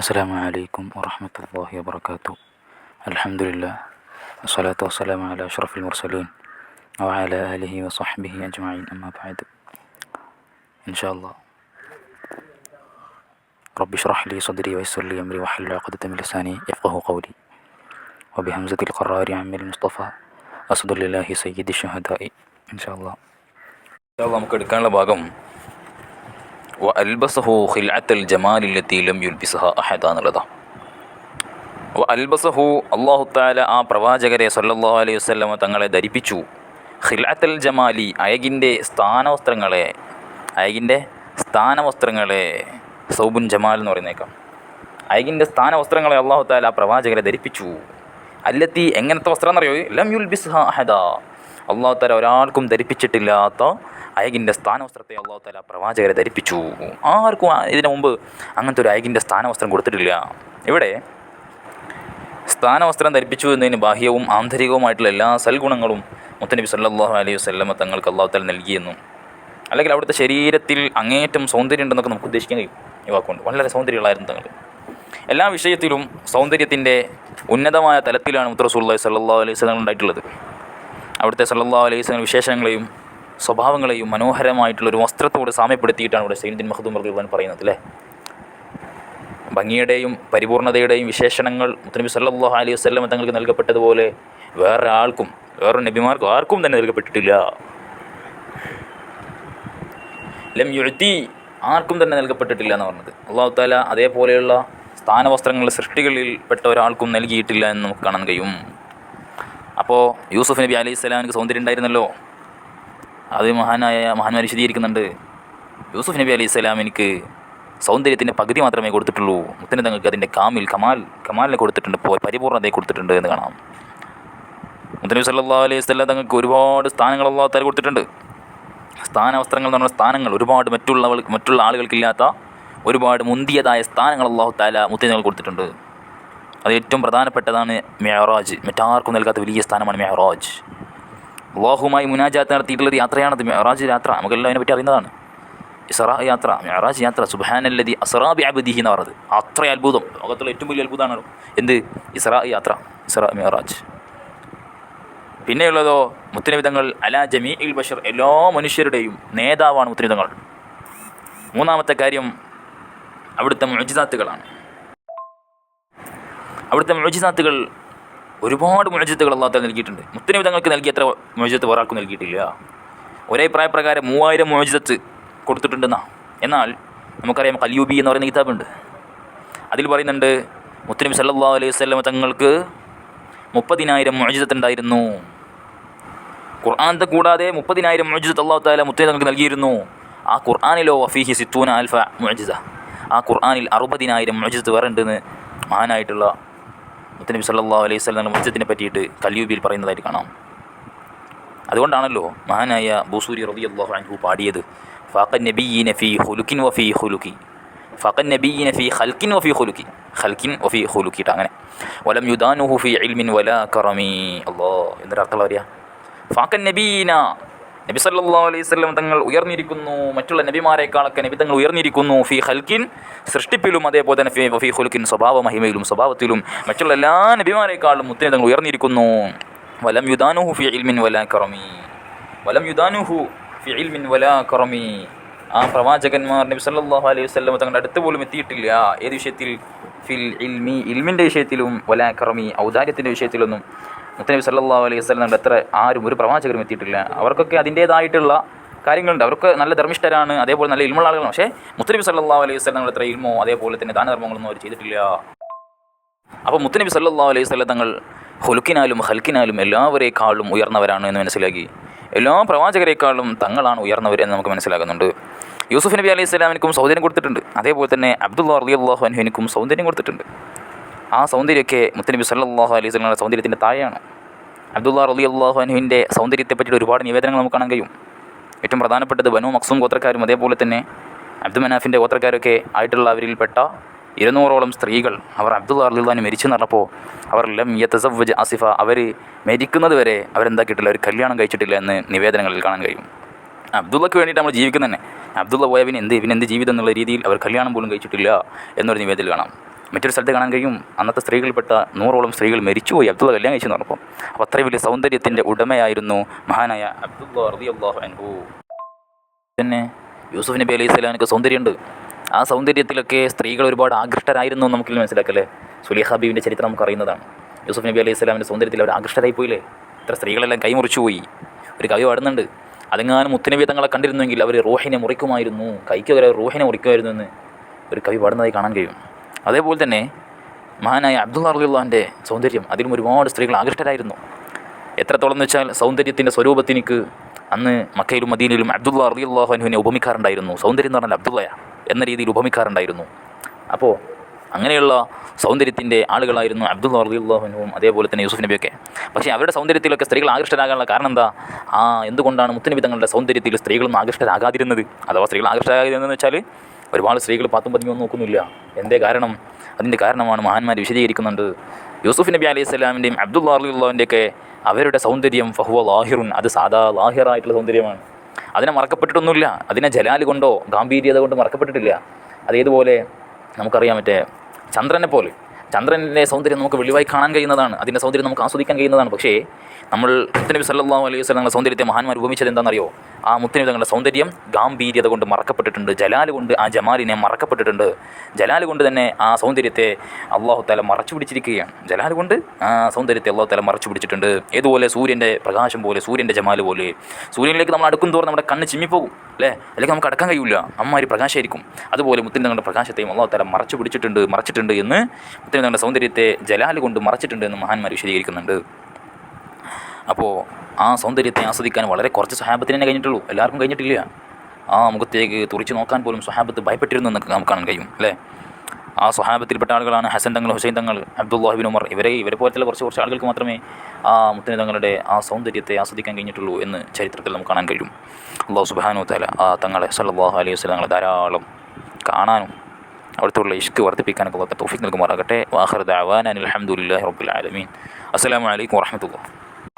അസ്സലാമു അലൈക്കും വറഹ്മത്തുള്ളാഹി വബറകാതുഹു. അൽഹംദുലില്ലാഹ് വസ്സലാത്തു വസ്സലാമു അലാ അഷ്റഫിൽ മുർസലീൻ വഅലാ ആലിഹി വസഹ്ബിഹി അജ്മഈൻ. അമ്മാ ബഅദ്. ഇൻഷാ അല്ലാഹ് റബ്ബി ഇശ്റഹ് ലി സദ്രി വയസ്സിർ ലി അംരി വഹ്ലുൽ ഉഖ്ദത മിൻ ലിസാനി യഫ്ഖഹു ഖൗലി വബിഹംസത്തിൽ ഖറാരി അമ്മിൽ മുസ്തഫ അസ്ദുലില്ലാഹി സയ്യിദി ശുഹദാഇ. ഇൻഷാ അല്ലാഹ് നമുക്ക് എടുക്കാനുള്ള ഭാഗം അൽബസഹു ഖിൽഅത്തൽ ജമാലില്ലത്തി ലം യുൽബിസഹ അഹദ എന്നുള്ളതാണ്. അൽബസഹു അല്ലാഹു തആല ആ പ്രവാചകരെ സല്ലല്ലാഹു അലൈഹി വസല്ലമ തങ്ങളെ ധരിപ്പിച്ചു. ഖിൽഅത്തൽ ജമാലി അയകിൻ്റെ സ്ഥാനവസ്ത്രങ്ങളെ സൗബുൻ ജമാൽ എന്ന് പറയുന്നേക്കാം. അയകിൻ്റെ സ്ഥാനവസ്ത്രങ്ങളെ അല്ലാഹു തആല ആ പ്രവാചകരെ ധരിപ്പിച്ചു. അല്ലത്തി എങ്ങനത്തെ വസ്ത്രം എന്നറിയോ? ലം യുൽബിസ്ഹ അഹദ, അല്ലാഹു തആല ഒരാൾക്കും ധരിപ്പിച്ചിട്ടില്ലാത്ത അയകിൻ്റെ സ്ഥാനവസ്ത്രത്തെ അല്ലാഹു തആല പ്രവാചകരെ ധരിപ്പിച്ചു. ആർക്കും ഇതിനു മുമ്പ് അങ്ങനത്തെ ഒരു അയകിൻ്റെ സ്ഥാനവസ്ത്രം കൊടുത്തിട്ടില്ല. ഇവിടെ സ്ഥാനവസ്ത്രം ധരിപ്പിച്ചു എന്നതിന് ബാഹ്യവും ആന്തരികവുമായിട്ടുള്ള എല്ലാ സൽഗുണങ്ങളും മുത്തനബി സല്ലല്ലാഹു അലൈഹി വസല്ലമ തങ്ങൾക്ക് അല്ലാഹു തആല നൽകിയെന്നും, അല്ലെങ്കിൽ അവിടുത്തെ ശരീരത്തിൽ അങ്ങേറ്റം സൗന്ദര്യം ഉണ്ടെന്നൊക്കെ നമുക്ക് ഉദ്ദേശിക്കാൻ കഴിയും. ഈ വാക്കുകൊണ്ട് വളരെ സൗന്ദര്യമുള്ളായിരുന്നു തങ്ങൾ. എല്ലാ വിഷയത്തിലും സൗന്ദര്യത്തിൻ്റെ ഉന്നതമായ തലത്തിലാണ് മുത്ത് റസൂലുള്ളാഹി സല്ലല്ലാഹു അലൈഹി വസല്ലം ഉണ്ടായിട്ടുള്ളത്. അവിടുത്തെ സല്ലല്ലാഹു അലൈഹി വസല്ലം വിശേഷങ്ങളെയും സ്വഭാവങ്ങളെയും മനോഹരമായിട്ടുള്ളൊരു വസ്ത്രത്തോട് സാമ്യപ്പെടുത്തിയിട്ടാണ് ഇവിടെ സയ്യിദുൽ മഖ്ദൂം റളിയല്ലാഹു അൻഹു പറയുന്നത് അല്ലേ. ഭംഗിയുടെയും പരിപൂർണതയുടെയും വിശേഷണങ്ങൾ മുത്തനബി സല്ലല്ലാഹു അലൈഹി വസല്ലം തങ്ങൾക്ക് നൽകപ്പെട്ടതുപോലെ വേറെ നബിമാർക്കും ആർക്കും തന്നെ നൽകപ്പെട്ടിട്ടില്ല. ലം യുഅ്തി, ആർക്കും തന്നെ നൽകപ്പെട്ടിട്ടില്ല എന്ന് പറഞ്ഞത്. അല്ലാഹു തആല അതേപോലെയുള്ള സ്ഥാനവസ്ത്രങ്ങൾ സൃഷ്ടികളിൽ പെട്ട ഒരാൾക്കും നൽകിയിട്ടില്ല എന്ന് നമുക്ക് കാണാൻ കഴിയും. അപ്പോൾ യൂസുഫ് നബി അലൈഹി സ്വലാമിന് സൗന്ദര്യം ഉണ്ടായിരുന്നല്ലോ. അത് മഹാന്മാർ വിശദീകരിക്കുന്നുണ്ട്. യൂസുഫ് നബി അലൈഹി സ്വലാമിനിക്ക് സൗന്ദര്യത്തിൻ്റെ പകുതി മാത്രമേ കൊടുത്തിട്ടുള്ളൂ. മുത്തനബി തങ്ങൾക്ക് അതിൻ്റെ കമാലിനെ കൊടുത്തിട്ടുണ്ട്, പരിപൂർണ്ണതയെ കൊടുത്തിട്ടുണ്ട് എന്ന് കാണാം. മുത്തനബി സല്ലല്ലാഹു അലൈഹി വസല്ലം തങ്ങൾക്ക് ഒരുപാട് സ്ഥാനങ്ങൾ അല്ലാഹു തആല കൊടുത്തിട്ടുണ്ട്. സ്ഥാനവസ്ത്രങ്ങൾ എന്ന് പറഞ്ഞ സ്ഥാനങ്ങൾ ഒരുപാട് മറ്റുള്ള ആളുകൾക്കില്ലാത്ത ഒരുപാട് മുന്തിയതായ സ്ഥാനങ്ങൾ അല്ലാഹു തആല മുത്തനബിക്ക് കൊടുത്തിട്ടുണ്ട്. അത് ഏറ്റവും പ്രധാനപ്പെട്ടതാണ് മിഅ്റാജ്. മറ്റാർക്കും നൽകാത്ത വലിയ സ്ഥാനമാണ് മിഅ്റാജ്. അല്ലാഹുമായി മുനാജാത്ത് നടത്തിയിട്ടുള്ളൊരു യാത്രയാണത് മിഅ്റാജ് യാത്ര. നമുക്കെല്ലാം അതിനെപ്പറ്റി അറിയുന്നതാണ്. ഇസ്റാ യാത്ര, മിഅ്റാജ് യാത്ര. സുബ്ഹാനല്ലദി അസ്റാ ബിഅബ്ദിഹി എന്ന് പറഞ്ഞത് അത്ര അത്ഭുതം, ലോകത്തുള്ള ഏറ്റവും വലിയ അത്ഭുതമാണ് എന്ത്? ഇസ്റാ യാത്ര, ഇസ്റാ മിഅ്റാജ്. പിന്നെയുള്ളതോ മുത്തനബി തങ്ങൾ അലാ ജമീഇൽ ബശർ, എല്ലാ മനുഷ്യരുടെയും നേതാവാണ് മുത്തനബി തങ്ങൾ. മൂന്നാമത്തെ കാര്യം അവിടുത്തെ മുഅ്ജിസാത്തുകളാണ്. അവിടുത്തെ മുഅ്ജിസാത്തുകൾ, ഒരുപാട് മുഅ്ജിസത്തുകൾ അല്ലാഹു തആല നൽകിയിട്ടുണ്ട്. മുത്തനബി തങ്ങൾക്ക് നൽകിയ അത്ര മുഅ്ജിസത്ത് വേറെ ആർക്കും നൽകിയിട്ടില്ല. ഒരേ പ്രായപ്രകാരം 3000 മുഅ്ജിസത്ത് കൊടുത്തിട്ടുണ്ടെന്നാണ്. എന്നാൽ നമുക്കറിയാം ഖൽയൂബി എന്ന് പറയുന്ന കിതാബുണ്ട്. അതിൽ പറയുന്നുണ്ട് മുത്തനബി സല്ലല്ലാഹു അലൈഹി വസല്ലം തങ്ങൾക്ക് 30,000 മുഅ്ജിസത്ത് ഉണ്ടായിരുന്നു. ഖുർആനത്തെ കൂടാതെ 30,000 മുഅ്ജിസത്ത് അല്ലാഹു തആല മുത്തനബി തങ്ങൾക്ക് നൽകിയിരുന്നു. ആ ഖുർആനിലോ വഫീഹി 60,000 മുഅ്ജിസ, ആ ഖുർആനിൽ 60,000 മുഅ്ജിസത്ത് വേറെ ഉണ്ടെന്ന് മഹാനായിട്ടുള്ള മുത്തനബി സല്ലല്ലാഹു അലൈഹി വസല്ലം മുഅ്ജിസത്തിനെ പറ്റിയിട്ട് ഖൽയൂബിയിൽ പറയുന്നതായിട്ട് കാണാം. അതുകൊണ്ടാണല്ലോ മഹാനായ ബൂസൂരി റളിയല്ലാഹു അൻഹു പാടിയത് ഫഖൻ നബിയ്യിന ഫീ ഖുലുഖിൻ വഫീ ഖുലുഖി, ഫഖൻ നബിയ്യിന ഫീ ഖൽഖിൻ വഫീ ഖുലുഖി, ഖൽഖിൻ വഫീ ഖുലുഖി. അങ്ങനെ വലം യുദാനുഹു ഫീ ഇൽമിൻ വലാ കറമി. അല്ലാഹ് എന്നൊരർത്ഥം പറയാ. ഫഖൻ നബിയ്യിന, നബി സല്ലല്ലാഹു അലൈഹി വസല്ലം തങ്ങൾ ഉയർന്നിരിക്കുന്നു, മറ്റുള്ള നബിമാരെക്കാളൊക്കെ നബി തങ്ങൾ ഉയർന്നിരിക്കുന്നു. ഫീ ഖൽഖിൻ, സൃഷ്ടിപ്പിലും, അതേപോലെ തന്നെ ഫീ ഖുലുഖിൻ, സ്വഭാവ മഹിമയിലും സ്വഭാവത്തിലും മറ്റുള്ള എല്ലാ നബിമാരെക്കാളും മുത്തനബി തങ്ങൾ ഉയർന്നിരിക്കുന്നു. വലം യുദാനുഹു ഫീ ഇൽമിൻ വലാ കറമി, വലം യുദാനുഹു ഫീ ഇൽമിൻ വലാ കറമി. ആ പ്രവാചകന്മാർ നബി സല്ലല്ലാഹു അലൈഹി വസല്ലം തങ്ങളുടെ അടുത്ത് പോലും എത്തിയിട്ടില്ല. ഏത് വിഷയത്തിൽ? ഫിൽ ഇൽമി, ഇൽമിൻ്റെ വിഷയത്തിലും, വലാ കറമി, ഔദാര്യത്തിൻ്റെ വിഷയത്തിലൊന്നും മുത്തനബി സല്ലല്ലാഹു അലൈഹി വസല്ലം തങ്ങളുടെ അത്ര ആരും ഒരു പ്രവാചകരും എത്തിയിട്ടില്ല. അവർക്കൊക്കെ അതിൻ്റേതായിട്ടുള്ള കാര്യങ്ങളുണ്ട്. അവർക്ക് നല്ല ധർമ്മിഷ്ഠരാണ്, അതേപോലെ നല്ല ഇൽമുള്ള ആളുകളാണ്. പക്ഷേ മുത്തനബി സല്ലല്ലാഹു അലൈഹി വസല്ലം തങ്ങളുടെ അത്ര ഇൽമോ അതേപോലെ തന്നെ ദാനധർമ്മങ്ങളൊന്നും അവർ ചെയ്തിട്ടില്ല. അപ്പോൾ മുത്തനബി സല്ലല്ലാഹു അലൈഹി വസല്ലം തങ്ങൾ ഖുലുഖിനാലും ഖൽഖിനാലും എല്ലാവരേക്കാളും ഉയർന്നവരാണ് എന്ന് മനസ്സിലാക്കി. എല്ലാ പ്രവാചകരെക്കാളും തങ്ങളാണ് ഉയർന്നവരെന്ന് നമുക്ക് മനസ്സിലാകുന്നുണ്ട്. യൂസുഫ് നബി അലൈഹി സ്വലാമിനും സൗന്ദര്യം കൊടുത്തിട്ടുണ്ട്. അതേപോലെ തന്നെ അബ്ദുല്ലാ റളിയല്ലാഹു അൻഹുവിനും സൗന്ദര്യം കൊടുത്തിട്ടുണ്ട്. ആ സൗന്ദര്യമൊക്കെ മുത്തനബി സല്ലല്ലാഹു അലൈഹി വസല്ലം സൗന്ദര്യത്തിൻ്റെ താഴെയാണ്. അബ്ദുല്ലാ റളിയല്ലാഹു അൻഹുവിൻ്റെ സൗന്ദര്യത്തെ പറ്റിയിട്ട് ഒരുപാട് നിവേദനങ്ങൾ നമുക്ക് കാണാൻ കഴിയും. ഏറ്റവും പ്രധാനപ്പെട്ടത് ബനു മഖ്സൂം ഗോത്രക്കാരും അതേപോലെ തന്നെ അബ്ദു മനാഫിൻ്റെ ഗോത്രക്കാരൊക്കെ ആയിട്ടുള്ള അവരിൽപ്പെട്ട 200ഓളം സ്ത്രീകൾ അവർ അബ്ദുല്ലാ റളിയല്ലാഹു അൻഹു മരിച്ചെന്ന് പറഞ്ഞപ്പോൾ അവർ ലം യതസവ്വജ് ആസിഫ, അവർ മരിക്കുന്നത് വരെ അവരെന്താക്കിയിട്ടില്ല, അവർ കല്യാണം കഴിച്ചിട്ടില്ല എന്ന് നിവേദനങ്ങളിൽ കാണാൻ കഴിയും. അബ്ദുള്ളക്ക് വേണ്ടിയിട്ട് നമ്മൾ ജീവിക്കുന്നത് തന്നെ. അബ്ദുള്ള പോയ ഇവനെന്ത് ജീവിതം എന്നുള്ള രീതിയിൽ അവർ കല്യാണം പോലും കഴിച്ചിട്ടില്ല എന്നൊരു നിവേദനത്തിൽ കാണാം. മറ്റൊരു സ്ഥലത്ത് കാണാൻ കഴിയും, അന്നത്തെ സ്ത്രീകളിൽപ്പെട്ട 100ഓളം സ്ത്രീകൾ മരിച്ചുപോയി അബ്ദുള്ള കല്യാണം കഴിച്ചു പറഞ്ഞപ്പോൾ. അപ്പോൾ അത്രയും വലിയ സൗന്ദര്യത്തിൻ്റെ ഉടമയായിരുന്നു മഹാനായ അബ്ദുള്ള റളിയല്ലാഹു അൻഹു. തന്നെ യൂസുഫ് നബി അലൈഹി സ്വലാമിനൊക്കെ സൗന്ദര്യമുണ്ട്. ആ സൗന്ദര്യത്തിലൊക്കെ സ്ത്രീകൾ ഒരുപാട് ആകൃഷ്ടരായിരുന്നു നമുക്കിൽ മനസ്സിലാക്കല്ലേ. സുലൈഖ ബീവിൻ്റെ ചരിത്രം നമുക്ക് അറിയുന്നതാണ്. യൂസുഫ് നബി അലൈഹി സ്വലാമിൻ്റെ സൗന്ദര്യത്തിൽ അവർ ആകൃഷ്ടരായി പോയില്ലേ. ഇത്ര സ്ത്രീകളെല്ലാം കൈമുറിച്ചു പോയി. ഒരു കവി പാടുന്നുണ്ട്, അതെങ്ങാനും മുത്തുനബി തങ്ങളെ കണ്ടിരുന്നെങ്കിൽ അവർ റൂഹിനെ മുറിക്കുമായിരുന്നു, കൈക്ക് വരെ റൂഹിനെ മുറിക്കുമായിരുന്നു എന്ന് ഒരു കവി പാടുന്നതായി കാണാൻ കഴിയും. അതേപോലെ തന്നെ മഹാനായ അബ്ദുള്ള റളിയല്ലാഹുവിൻ്റെ സൗന്ദര്യം, അതിലും ഒരുപാട് സ്ത്രീകൾ ആകൃഷ്ടരായിരുന്നു. എത്രത്തോളം എന്ന് വെച്ചാൽ സൗന്ദര്യത്തിൻ്റെ സ്വരൂപത്തിനിക്ക് അന്ന് മക്കയിലും മദീനയിലും അബ്ദുള്ള റളിയല്ലാഹു അൻഹുവിനെ ഉപമിക്കാറുണ്ടായിരുന്നു. സൗന്ദര്യം എന്ന് പറഞ്ഞാൽ അബ്ദുള്ളയ എന്ന രീതിയിൽ ഉപമിക്കാറുണ്ടായിരുന്നു. അപ്പോൾ അങ്ങനെയുള്ള സൗന്ദര്യത്തിൻ്റെ ആളുകളായിരുന്നു അബ്ദുള്ള റളിയല്ലാഹു അൻഹുവും അതേപോലെ തന്നെ യൂസുഫ് നബിയൊക്കെ. പക്ഷേ അവരുടെ സൗന്ദര്യത്തിലൊക്കെ സ്ത്രീകൾ ആകൃഷ്ടരാകാനുള്ള കാരണം എന്താ? എന്തുകൊണ്ടാണ് മുത്തുനബി തങ്ങളുടെ സൗന്ദര്യത്തിൽ സ്ത്രീകളൊന്നും ആകൃഷ്ടരാകാതിരുന്നത്? അഥവാ സ്ത്രീകൾ ആകൃഷ്ടരാകാതിരുന്നതെന്ന് വെച്ചാൽ ഒരുപാട് സ്ത്രീകൾ പാത്തും പതിഞ്ഞൊന്നും നോക്കുന്നില്ല. എന്തേ കാരണം? അതിൻ്റെ കാരണമാണ് മഹാന്മാർ വിശദീകരിക്കുന്നുണ്ട്. യൂസുഫ് നബി അലൈഹി സ്വലാമിൻ്റെയും അബ്ദുള്ള റളിയല്ലാഹുവിൻ്റെയൊക്കെ അവരുടെ സൗന്ദര്യം ഫഹുവ ലാഹിറുൻ, അത് സാധാ ലാഹിറായിട്ടുള്ള സൗന്ദര്യമാണ്. അതിനെ മറക്കപ്പെട്ടിട്ടൊന്നുമില്ല. അതിനെ ജലാൽ കൊണ്ടോ ഗാംഭീര്യത കൊണ്ട് മറക്കപ്പെട്ടിട്ടില്ല. അതേതുപോലെ നമുക്കറിയാം, മറ്റേ ചന്ദ്രനെ പോലെ ചന്ദ്രൻ്റെ സൗന്ദര്യം നമുക്ക് വെളിവായി കാണാൻ കഴിയുന്നതാണ്, അതിൻ്റെ സൗന്ദര്യം നമുക്ക് ആസ്വദിക്കാൻ കഴിയുന്നതാണ്. പക്ഷേ നമ്മൾ മുത്തുനബി സല്ലല്ലാഹു അലൈഹി വസല്ലം തങ്ങളുടെ സൗന്ദര്യത്തെ മഹാന്മാർ ഉപമിച്ചത് എന്താണെന്നറിയോ? ആ മുത്തുനബി തങ്ങളുടെ സൗന്ദര്യം ഗാംഭീര്യത കൊണ്ട് മറക്കപ്പെട്ടിട്ടുണ്ട്, ജലാൽ കൊണ്ട് ആ ജമാലിനെ മറക്കപ്പെട്ടിട്ടുണ്ട്. ജലാൽ കൊണ്ട് തന്നെ ആ സൗന്ദര്യത്തെ അള്ളാഹു തആല മറച്ചു പിടിച്ചിരിക്കുകയാണ്. ജലാൽ കൊണ്ട് ആ സൗന്ദര്യത്തെ അള്ളാഹു തആല മറച്ചു പിടിച്ചിട്ടുണ്ട്. ഏതുപോലെ സൂര്യൻ്റെ പ്രകാശം പോലെ, സൂര്യൻ്റെ ജമാൽ പോലെ. സൂര്യനിലേക്ക് നമ്മൾ അടുക്കും തോറും നമ്മുടെ കണ്ണ് ചിമ്മിപ്പോകും അല്ലേ, അല്ലെങ്കിൽ നമുക്ക് അടക്കാൻ കഴിയില്ല, അമ്മാതിരി പ്രകാശമായിരിക്കും. അതുപോലെ മുത്തുനബി തങ്ങളുടെ പ്രകാശത്തെയും അള്ളാഹു തആല മറച്ചിട്ടുണ്ട് എന്ന് മുത്തുനബി തങ്ങളുടെ സൗന്ദര്യത്തെ ജലാൽ കൊണ്ട് മറച്ചിട്ടുണ്ട് എന്ന് മഹാന്മാർ വിശദീകരിക്കുന്നുണ്ട്. അപ്പോൾ ആ സൗന്ദര്യത്തെ ആസ്വദിക്കാൻ വളരെ കുറച്ച് സ്വഹാബത്തിന് തന്നെ കഴിഞ്ഞിട്ടുള്ളൂ, എല്ലാവർക്കും കഴിഞ്ഞിട്ടില്ല. ആ മുഖത്തേക്ക് തുറിച്ച് നോക്കാൻ പോലും സ്വഹാബത്ത് ഭയപ്പെട്ടിരുന്നു എന്നൊക്കെ നമുക്ക് കാണാൻ കഴിയും അല്ലേ. ആ സ്വഹാബത്തിൽപ്പെട്ട ആളുകളാണ് ഹസൻ തങ്ങൾ, ഹുസൈൻ തങ്ങൾ, അബ്ദുല്ലാഹ് ഇബ്നു ഉമർ. ഇവരെ പോലത്തുള്ള കുറച്ച് ആളുകൾക്ക് മാത്രമേ ആ മുത്തുനബി തങ്ങളുടെ ആ സൗന്ദര്യത്തെ ആസ്വദിക്കാൻ കഴിഞ്ഞിട്ടുള്ളൂ എന്ന് ചരിത്രത്തിൽ നമുക്ക് കാണാൻ കഴിയും. അല്ലാഹു സുബ്ഹാനഹു വ തആല ആ തങ്ങളെ സല്ലല്ലാഹു അലൈഹി വസല്ലം ധാരാളം കാണാനും അവിടുത്തെ ഇഷ്ക് വർദ്ധിപ്പിക്കാനൊക്കെ തൗഫീഖ് നൽകുമാറാകട്ടെ. വആഖിറു ദഅവാനാ അൽഹംദുലില്ലാഹി റബ്ബിൽ ആലമീൻ. അസ്സലാമു അലൈക്കും വറഹ്മത്തുള്ളാഹി.